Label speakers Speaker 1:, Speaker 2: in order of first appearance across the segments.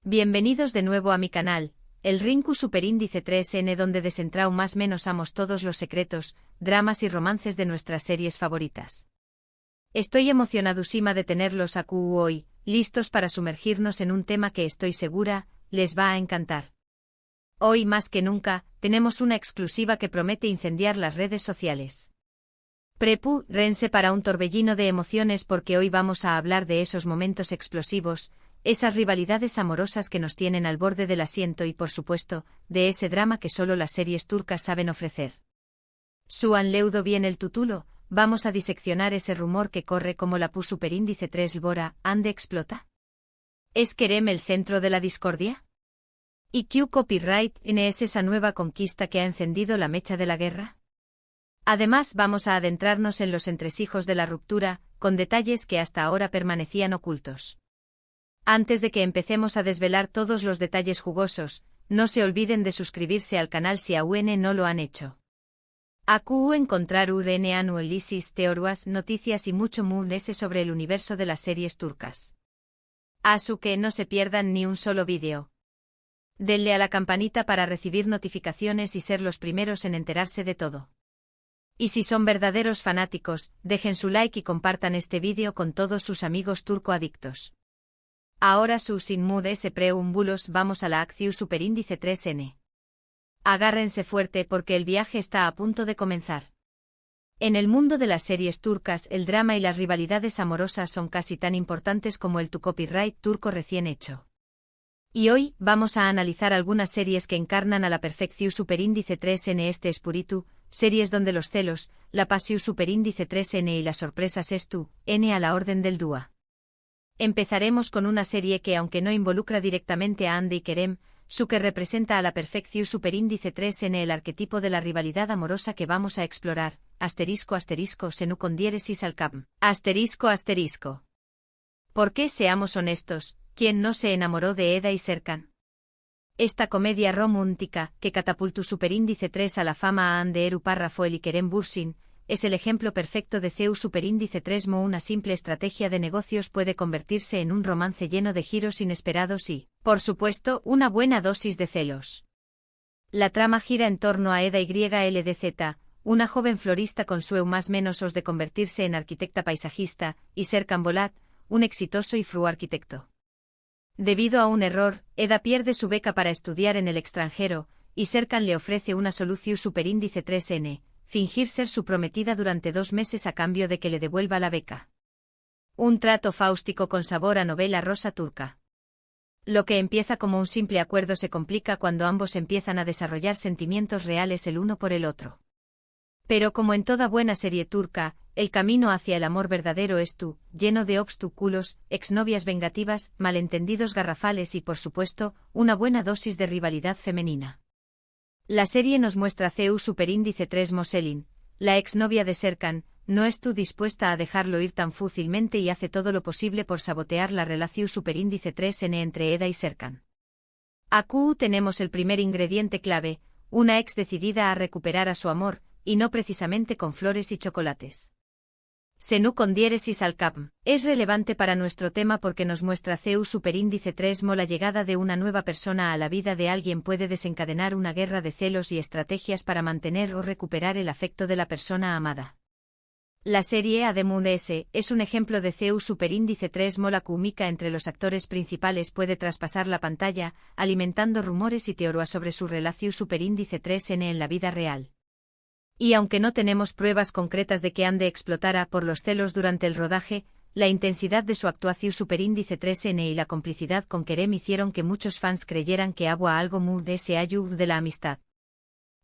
Speaker 1: Bienvenidos de nuevo a mi canal, el Rinku Superíndice 3N, donde desentrao más menos amos todos los secretos, dramas y romances de nuestras series favoritas. Estoy emocionadísima de tenerlos aquí hoy, listos para sumergirnos en un tema que estoy segura les va a encantar. Hoy más que nunca, tenemos una exclusiva que promete incendiar las redes sociales. Prepárense para un torbellino de emociones porque hoy vamos a hablar de esos momentos explosivos, esas rivalidades amorosas que nos tienen al borde del asiento y por supuesto, de ese drama que solo las series turcas saben ofrecer. ¿Han leído bien el título? Vamos a diseccionar ese rumor que corre como la Superíndice 3 Bora ande explota. ¿Es Kerem el centro de la discordia? ¿Y Q Copyright es esa nueva conquista que ha encendido la mecha de la guerra? Además vamos a adentrarnos en los entresijos de la ruptura, con detalles que hasta ahora permanecían ocultos. Antes de que empecemos a desvelar todos los detalles jugosos, no se olviden de suscribirse al canal si aún no lo han hecho. Aquí encontrar análisis, teorías, noticias y mucho más sobre el universo de las series turcas. Así que no se pierdan ni un solo vídeo. Denle a la campanita para recibir notificaciones y ser los primeros en enterarse de todo. Y si son verdaderos fanáticos, dejen su like y compartan este vídeo con todos sus amigos turcoadictos. Ahora sin más preámbulos vamos a la acción Superíndice 3N. Agárrense fuerte porque el viaje está a punto de comenzar. En el mundo de las series turcas el drama y las rivalidades amorosas son casi tan importantes como el copyright turco recién hecho. Y hoy vamos a analizar algunas series que encarnan a la perfección Superíndice 3N este espíritu, series donde los celos, la pasión Superíndice 3N y las sorpresas N a la orden del dúa. Empezaremos con una serie que aunque no involucra directamente a Hande y Kerem, que representa a la perfección Superíndice 3N el arquetipo de la rivalidad amorosa que vamos a explorar, **senu con diéresis al cap, ***. ¿Por qué, seamos honestos, quién no se enamoró de Eda y Serkan? Esta comedia romántica, que catapultó Superíndice 3 a la fama a Hande Eru Parrafoel y Kerem Bürsin, es el ejemplo perfecto de CEU Superíndice 3 una simple estrategia de negocios puede convertirse en un romance lleno de giros inesperados y, por supuesto, una buena dosis de celos. La trama gira en torno a Eda YLDZ, una joven florista con sueño más menos de convertirse en arquitecta paisajista, y Serkan Bolat, un exitoso y fru arquitecto. Debido a un error, Eda pierde su beca para estudiar en el extranjero, y Serkan le ofrece una solución Superíndice 3N. Fingir ser su prometida durante 2 meses a cambio de que le devuelva la beca. Un trato fáustico con sabor a novela rosa turca. Lo que empieza como un simple acuerdo se complica cuando ambos empiezan a desarrollar sentimientos reales el uno por el otro. Pero como en toda buena serie turca, el camino hacia el amor verdadero es lleno de obstáculos, exnovias vengativas, malentendidos garrafales y por supuesto, una buena dosis de rivalidad femenina. La serie nos muestra CEU Superíndice 3 Moselin, la exnovia de Serkan, no dispuesta a dejarlo ir tan fácilmente y hace todo lo posible por sabotear la relación Superíndice 3N entre Eda y Serkan. Aquí tenemos el primer ingrediente clave, una ex decidida a recuperar a su amor, y no precisamente con flores y chocolates. Senu con diéresis al cap, es relevante para nuestro tema porque nos muestra CEU Superíndice 3 la llegada de una nueva persona a la vida de alguien puede desencadenar una guerra de celos y estrategias para mantener o recuperar el afecto de la persona amada. La serie además es un ejemplo de CEU Superíndice 3 la química entre los actores principales puede traspasar la pantalla, alimentando rumores y teorías sobre su relación Superíndice 3N en la vida real. Y aunque no tenemos pruebas concretas de que Hande explotara por los celos durante el rodaje, la intensidad de su actuación Superíndice 3N y la complicidad con Kerem hicieron que muchos fans creyeran que había algo muy de la amistad.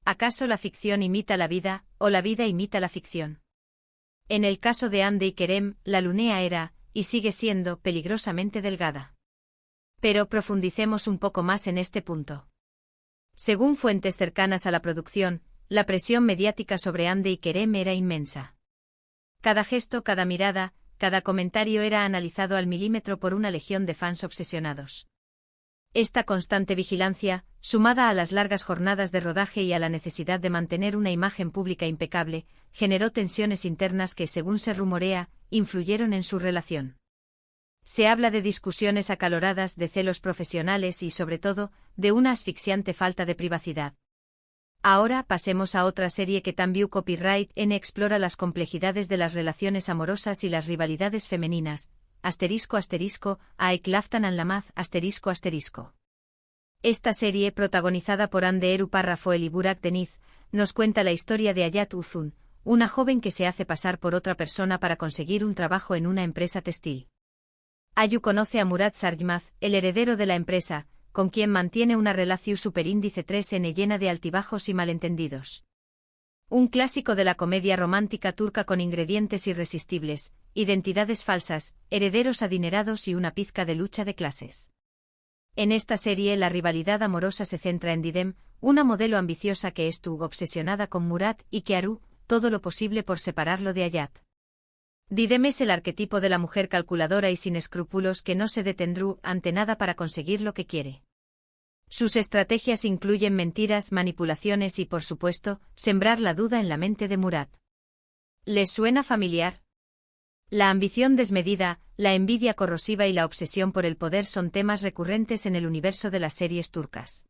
Speaker 1: ¿Acaso la ficción imita la vida, o la vida imita la ficción? En el caso de Hande y Kerem, la línea era, y sigue siendo, peligrosamente delgada. Pero profundicemos un poco más en este punto. Según fuentes cercanas a la producción, la presión mediática sobre Hande y Kerem era inmensa. Cada gesto, cada mirada, cada comentario era analizado al milímetro por una legión de fans obsesionados. Esta constante vigilancia, sumada a las largas jornadas de rodaje y a la necesidad de mantener una imagen pública impecable, generó tensiones internas que, según se rumorea, influyeron en su relación. Se habla de discusiones acaloradas, de celos profesionales y, sobre todo, de una asfixiante falta de privacidad. Ahora pasemos a otra serie que también Copyright N explora las complejidades de las relaciones amorosas y las rivalidades femeninas. Aeklaftan an Lamaz. Esta serie, protagonizada por Hande Eru Parrafoel y Burak Deniz, nos cuenta la historia de Hayat Uzun, una joven que se hace pasar por otra persona para conseguir un trabajo en una empresa textil. Ayu conoce a Murat Sarjmaz, el heredero de la empresa, con quien mantiene una relación superíndice 3N llena de altibajos y malentendidos. Un clásico de la comedia romántica turca con ingredientes irresistibles, identidades falsas, herederos adinerados y una pizca de lucha de clases. En esta serie la rivalidad amorosa se centra en Didem, una modelo ambiciosa que estuvo obsesionada con Murat y que hará todo lo posible por separarlo de Hayat. Didem es el arquetipo de la mujer calculadora y sin escrúpulos que no se detendrá ante nada para conseguir lo que quiere. Sus estrategias incluyen mentiras, manipulaciones y, por supuesto, sembrar la duda en la mente de Murat. ¿Les suena familiar? La ambición desmedida, la envidia corrosiva y la obsesión por el poder son temas recurrentes en el universo de las series turcas.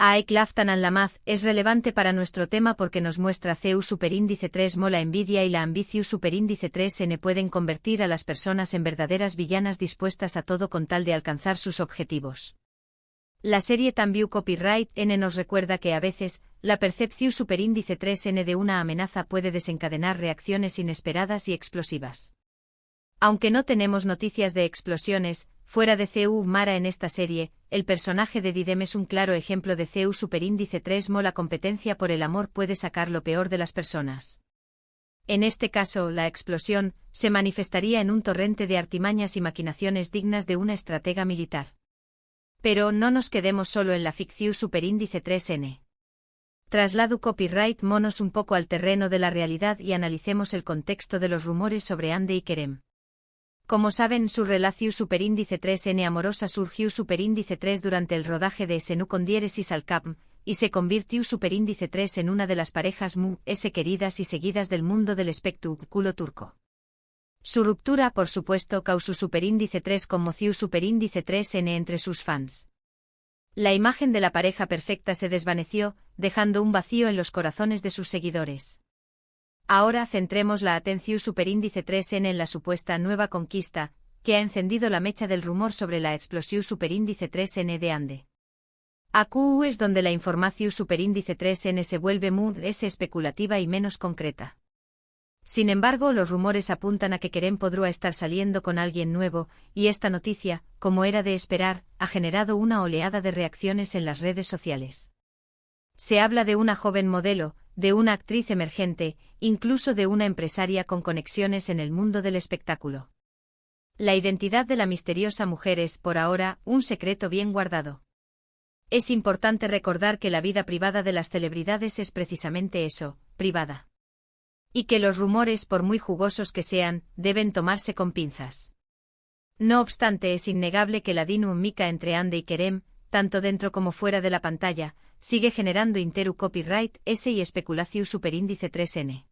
Speaker 1: Aeklaftan an Lamaz es relevante para nuestro tema porque nos muestra CU superíndice 3 la envidia y la ambición superíndice 3N pueden convertir a las personas en verdaderas villanas dispuestas a todo con tal de alcanzar sus objetivos. La serie también Copyright N nos recuerda que a veces, la percepción superíndice 3N de una amenaza puede desencadenar reacciones inesperadas y explosivas. Aunque no tenemos noticias de explosiones, fuera de CU Mara en esta serie, el personaje de Didem es un claro ejemplo de CU superíndice 3 la competencia por el amor puede sacar lo peor de las personas. En este caso, la explosión se manifestaría en un torrente de artimañas y maquinaciones dignas de una estratega militar. Pero no nos quedemos solo en la ficción superíndice 3N. Traslado Copyright monos un poco al terreno de la realidad y analicemos el contexto de los rumores sobre Hande y Kerem. Como saben, su relación superíndice 3N amorosa surgió superíndice 3 durante el rodaje de Esenu con diéresis al Capm, y se convirtió superíndice 3 en una de las parejas queridas y seguidas del mundo del espectáculo turco. Su ruptura, por supuesto, causó superíndice 3 conmoció superíndice 3N entre sus fans. La imagen de la pareja perfecta se desvaneció, dejando un vacío en los corazones de sus seguidores. Ahora centremos la atención superíndice 3N en la supuesta nueva conquista, que ha encendido la mecha del rumor sobre la explosión superíndice 3N de Hande. AQ es donde la información superíndice 3N se vuelve especulativa y menos concreta. Sin embargo, los rumores apuntan a que Kerem podría estar saliendo con alguien nuevo, y esta noticia, como era de esperar, ha generado una oleada de reacciones en las redes sociales. Se habla de una joven modelo, de una actriz emergente, incluso de una empresaria con conexiones en el mundo del espectáculo. La identidad de la misteriosa mujer es, por ahora, un secreto bien guardado. Es importante recordar que la vida privada de las celebridades es precisamente eso, privada. Y que los rumores, por muy jugosos que sean, deben tomarse con pinzas. No obstante, es innegable que la dinámica entre Hande y Kerem, tanto dentro como fuera de la pantalla, sigue generando interu copyright S y especulación superíndice 3N.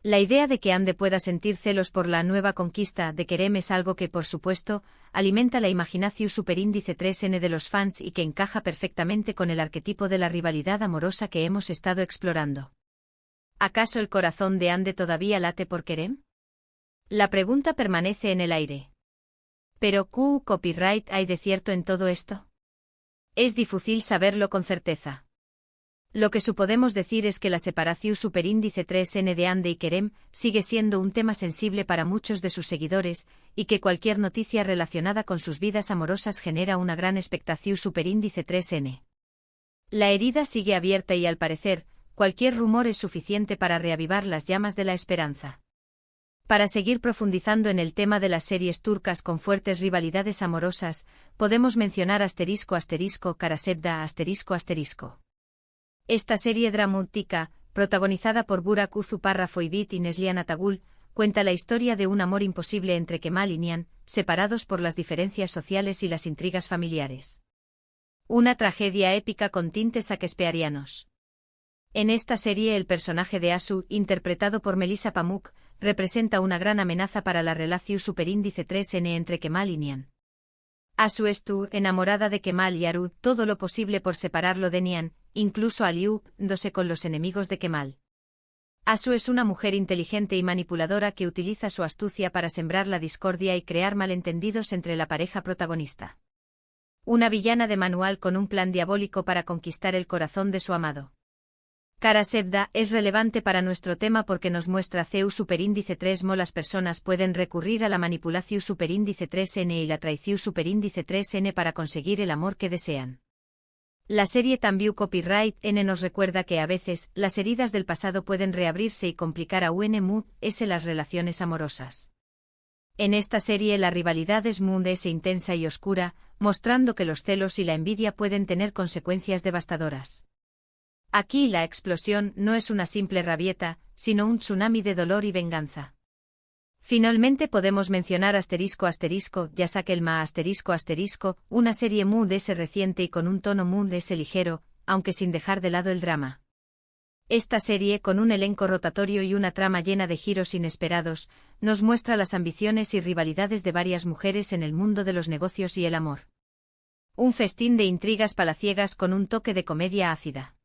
Speaker 1: La idea de que Hande pueda sentir celos por la nueva conquista de Kerem es algo que, por supuesto, alimenta la imaginación superíndice 3N de los fans y que encaja perfectamente con el arquetipo de la rivalidad amorosa que hemos estado explorando. ¿Acaso el corazón de Hande todavía late por Kerem? La pregunta permanece en el aire. ¿Pero qué copyright hay de cierto en todo esto? Es difícil saberlo con certeza. Lo que podemos decir es que la separación superíndice 3N de Hande y Kerem sigue siendo un tema sensible para muchos de sus seguidores, y que cualquier noticia relacionada con sus vidas amorosas genera una gran expectación superíndice 3N. La herida sigue abierta y, al parecer, cualquier rumor es suficiente para reavivar las llamas de la esperanza. Para seguir profundizando en el tema de las series turcas con fuertes rivalidades amorosas, podemos mencionar Karasevda ***. Esta serie dramática, protagonizada por Burak Uzu-Parrafoibit y Neslihan Atagul, cuenta la historia de un amor imposible entre Kemal y Nihan, separados por las diferencias sociales y las intrigas familiares. Una tragedia épica con tintes shakespearianos. En esta serie el personaje de Asu, interpretado por Melissa Pamuk, representa una gran amenaza para la relación superíndice 3N entre Kemal y Nian. Asu estuvo enamorada de Kemal y hará todo lo posible por separarlo de Nian, incluso aliándose con los enemigos de Kemal. Asu es una mujer inteligente y manipuladora que utiliza su astucia para sembrar la discordia y crear malentendidos entre la pareja protagonista. Una villana de manual con un plan diabólico para conquistar el corazón de su amado. Kara Sebda es relevante para nuestro tema porque nos muestra CEU superíndice 3mo. Las personas pueden recurrir a la manipulación superíndice 3N y la traición superíndice 3N para conseguir el amor que desean. La serie También Copyright N nos recuerda que a veces las heridas del pasado pueden reabrirse y complicar a UNMUS las relaciones amorosas. En esta serie la rivalidad es muy intensa y oscura, mostrando que los celos y la envidia pueden tener consecuencias devastadoras. Aquí la explosión no es una simple rabieta, sino un tsunami de dolor y venganza. Finalmente podemos mencionar Yasake Elma una serie muy reciente y con un tono muy ligero, aunque sin dejar de lado el drama. Esta serie, con un elenco rotatorio y una trama llena de giros inesperados, nos muestra las ambiciones y rivalidades de varias mujeres en el mundo de los negocios y el amor. Un festín de intrigas palaciegas con un toque de comedia ácida.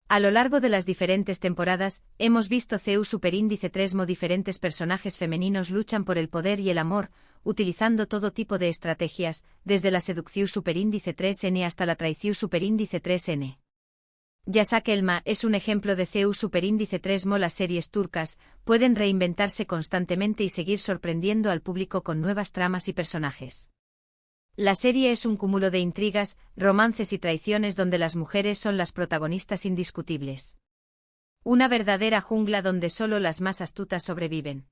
Speaker 1: A lo largo de las diferentes temporadas, hemos visto CEU superíndice 3mo. Diferentes personajes femeninos luchan por el poder y el amor, utilizando todo tipo de estrategias, desde la seducción superíndice 3N hasta la traición superíndice 3N. Yasake Elma es un ejemplo de CEU superíndice 3mo. Las series turcas pueden reinventarse constantemente y seguir sorprendiendo al público con nuevas tramas y personajes. La serie es un cúmulo de intrigas, romances y traiciones donde las mujeres son las protagonistas indiscutibles. Una verdadera jungla donde solo las más astutas sobreviven.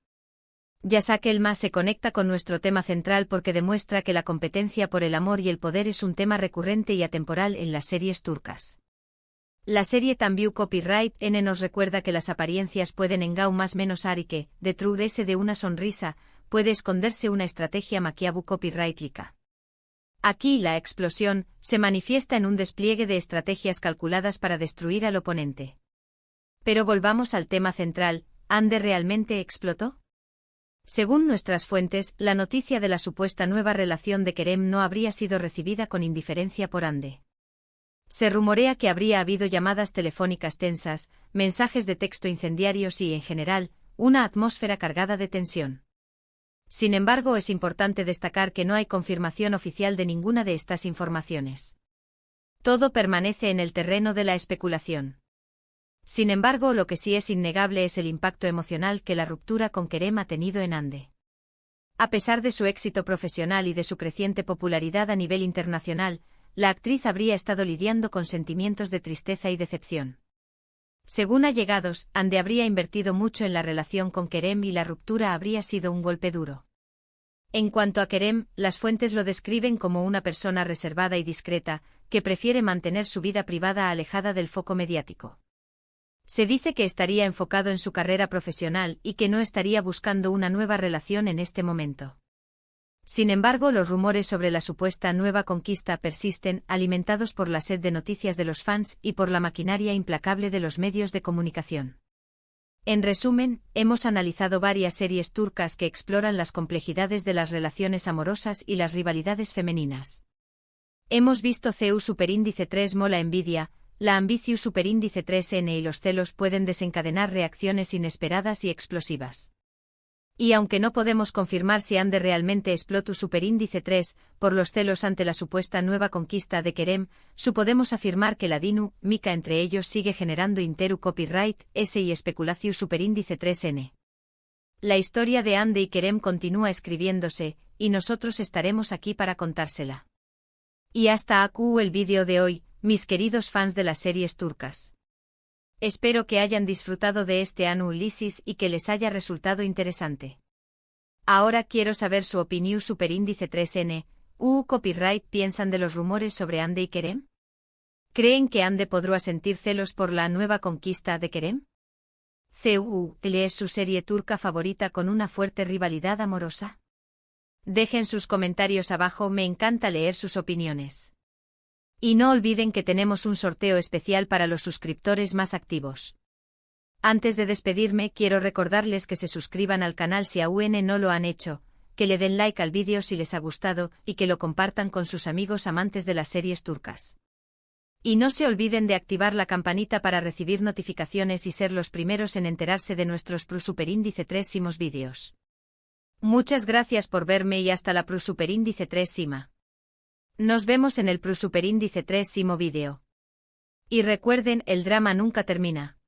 Speaker 1: Yasake Elma se conecta con nuestro tema central porque demuestra que la competencia por el amor y el poder es un tema recurrente y atemporal en las series turcas. La serie También Copyright N nos recuerda que las apariencias pueden engañar más menos y que, detrás de una sonrisa, puede esconderse una estrategia maquiavu copyrightica. Aquí la explosión se manifiesta en un despliegue de estrategias calculadas para destruir al oponente. Pero volvamos al tema central, ¿Ande realmente explotó? Según nuestras fuentes, la noticia de la supuesta nueva relación de Kerem no habría sido recibida con indiferencia por Ande. Se rumorea que habría habido llamadas telefónicas tensas, mensajes de texto incendiarios y, en general, una atmósfera cargada de tensión. Sin embargo, es importante destacar que no hay confirmación oficial de ninguna de estas informaciones. Todo permanece en el terreno de la especulación. Sin embargo, lo que sí es innegable es el impacto emocional que la ruptura con Kerem ha tenido en Ande. A pesar de su éxito profesional y de su creciente popularidad a nivel internacional, la actriz habría estado lidiando con sentimientos de tristeza y decepción. Según allegados, Ande habría invertido mucho en la relación con Kerem y la ruptura habría sido un golpe duro. En cuanto a Kerem, las fuentes lo describen como una persona reservada y discreta, que prefiere mantener su vida privada alejada del foco mediático. Se dice que estaría enfocado en su carrera profesional y que no estaría buscando una nueva relación en este momento. Sin embargo, los rumores sobre la supuesta nueva conquista persisten, alimentados por la sed de noticias de los fans y por la maquinaria implacable de los medios de comunicación. En resumen, hemos analizado varias series turcas que exploran las complejidades de las relaciones amorosas y las rivalidades femeninas. Hemos visto CEU superíndice 3mo. La envidia, la ambición superíndice 3N y los celos pueden desencadenar reacciones inesperadas y explosivas. Y aunque no podemos confirmar si Ande realmente explotó superíndice 3 por los celos ante la supuesta nueva conquista de Kerem, podemos afirmar que la dinámica entre ellos sigue generando interu copyright S y especulación superíndice 3N. La historia de Ande y Kerem continúa escribiéndose, y nosotros estaremos aquí para contársela. Y hasta aquí el vídeo de hoy, mis queridos fans de las series turcas. Espero que hayan disfrutado de este análisis y que les haya resultado interesante. Ahora quiero saber su opinión superíndice 3N, copyright. ¿Piensan de los rumores sobre Ande y Kerem? ¿Creen que Ande podrá sentir celos por la nueva conquista de Kerem? CEU es su serie turca favorita con una fuerte rivalidad amorosa. Dejen sus comentarios abajo, me encanta leer sus opiniones. Y no olviden que tenemos un sorteo especial para los suscriptores más activos. Antes de despedirme, quiero recordarles que se suscriban al canal si aún no lo han hecho, que le den like al vídeo si les ha gustado y que lo compartan con sus amigos amantes de las series turcas. Y no se olviden de activar la campanita para recibir notificaciones y ser los primeros en enterarse de nuestros Superíndice 3 vídeos. Muchas gracias por verme y hasta la Superíndice 3 Nos vemos en el Superíndice 3 vídeo. Y recuerden, el drama nunca termina.